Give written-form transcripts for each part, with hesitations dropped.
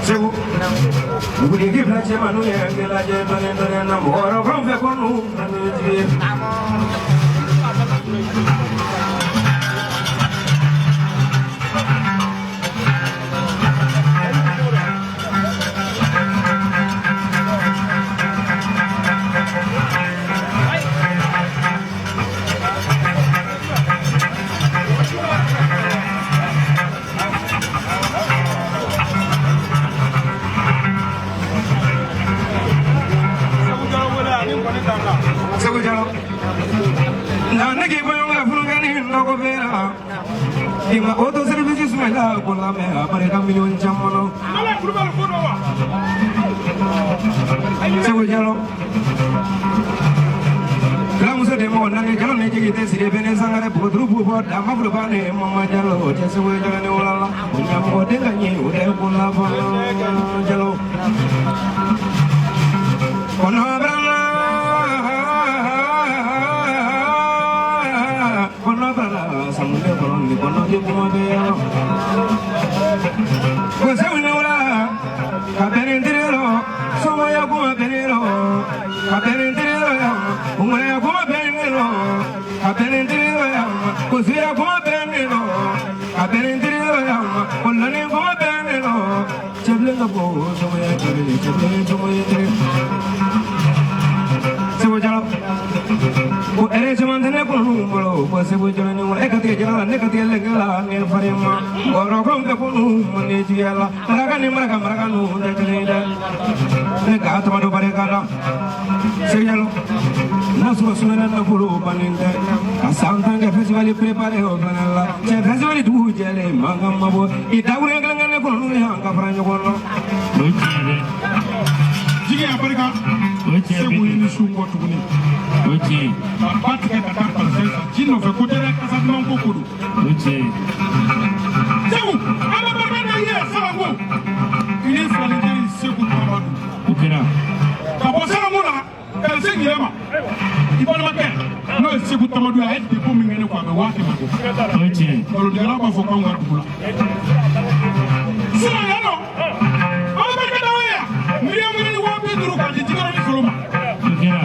Sekou, nous voulons vivre la chema nous y la chema donner un amour, on fait qu'on nous Sekou Diallo na negi ko nga fulgani ndoko vera ima auto service sumela ko la me apare ka million jamono Sekou Diallo la muso de mo na Diallo ne Djigui sire bene sangare podru bu da ma bru bane mama Diallo te Sekou Diallo ne wala la nya mo de ganyi o de ko la ba Diallo kono brana samou kono ni kono de ko be yo ko sawni wala ka benendiro so ya ko benendiro ka benendiro ya ko ya ko benendiro ka benendiro ya ko ya ko benendiro ka benendiro ya ko lani ko benendiro cheble ngabo so ya cheble so ya Sekou Diallo ko ere jamantene ko numbolo ko Sekou Diallo ni wala ekati jala ne kati legala ne farima oro ko ko nu ne jiala maraga ni maraga nu de keleda ne ka to do bare kala Sekou Diallo na so sumena na bulu paninde asantanga festival prepare o banala che festival du jele manga mabo idawre ngane ko nu ya ka franjo ko no Djigui Afrika Sekou ni sungo tukuni okay patike tata palesa jino fe kodere kasadman ko kudu okay Sekou ala barana ye salango ini salite Sekou Mamadou okay na ka bo salango la ka Sekou yema ibon ma ken no Sekou Mamadou a été pour mingene ko be wati mako okay ko de la ba fo ko ngadu la sila yano ala barana ya miriam ni wa be duru ka Djigui ni soloma okay na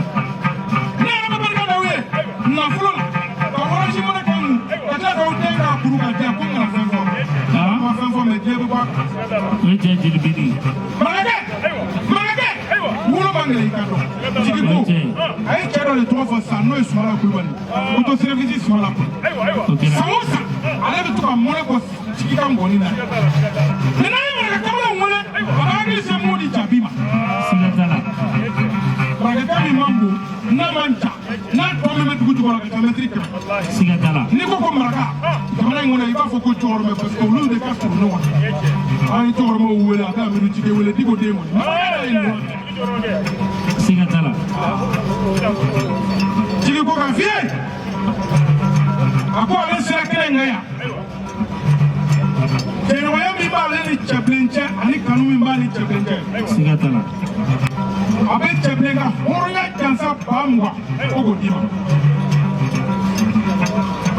na fulo ka wala ci mona kan ka ta ko te ka kuru ka te ko na fenfo ma fenfo me je ba ko je jili bidi magade wulo bangle ka do Djigui ko ay ke do le 3 fois ça no sur la kulbani auto service sur la ko samosa ale be to ka mona ko Djigui kan boni na nana ni mara kamala ngole agil samou di jabima sigatala baraka mi mambo na manja na tome met gudu wala ka metrike sigatala ni ko maraka kamala ngole iba fo ko toro me parce que lu de ka tourno wa ay toro mo wala ka mi jige wala digo demo sigatala jige ko ka vie ako ale sera kele ngaya kene waya mi ba ale ni chaplenche ani kanu mi ba ni chaplenche sigatala abe chaplenga horoya chansa bamwa ogo dima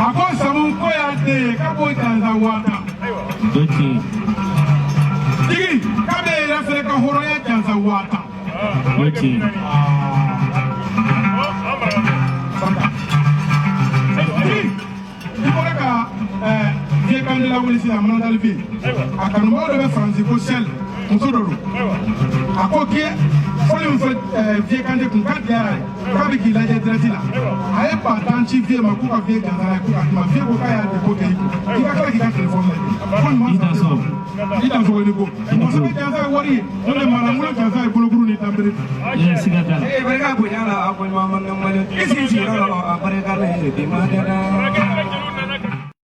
ako samu ko ya de ka boy chansa wata doki digi ka be refere ka horoya chansa wata doki vie kandi la wuli sila mana dal vie akanu mo do be franci ko sel muso do akoke foli mo vie kandi kun ka diara ka bi gila je direct la ay pa tanchi vie ma ku ka vie ganda ku ka ma vie ko ka ya de ko ke ko ki ka kala ki ka telephone la kon mo ita so woni ko mo so be ganda wari no le mara mo ganda bulu guru ni tambere sigatala barka ko nyala ko ma man ngam isi isi ro bare ka le di ma da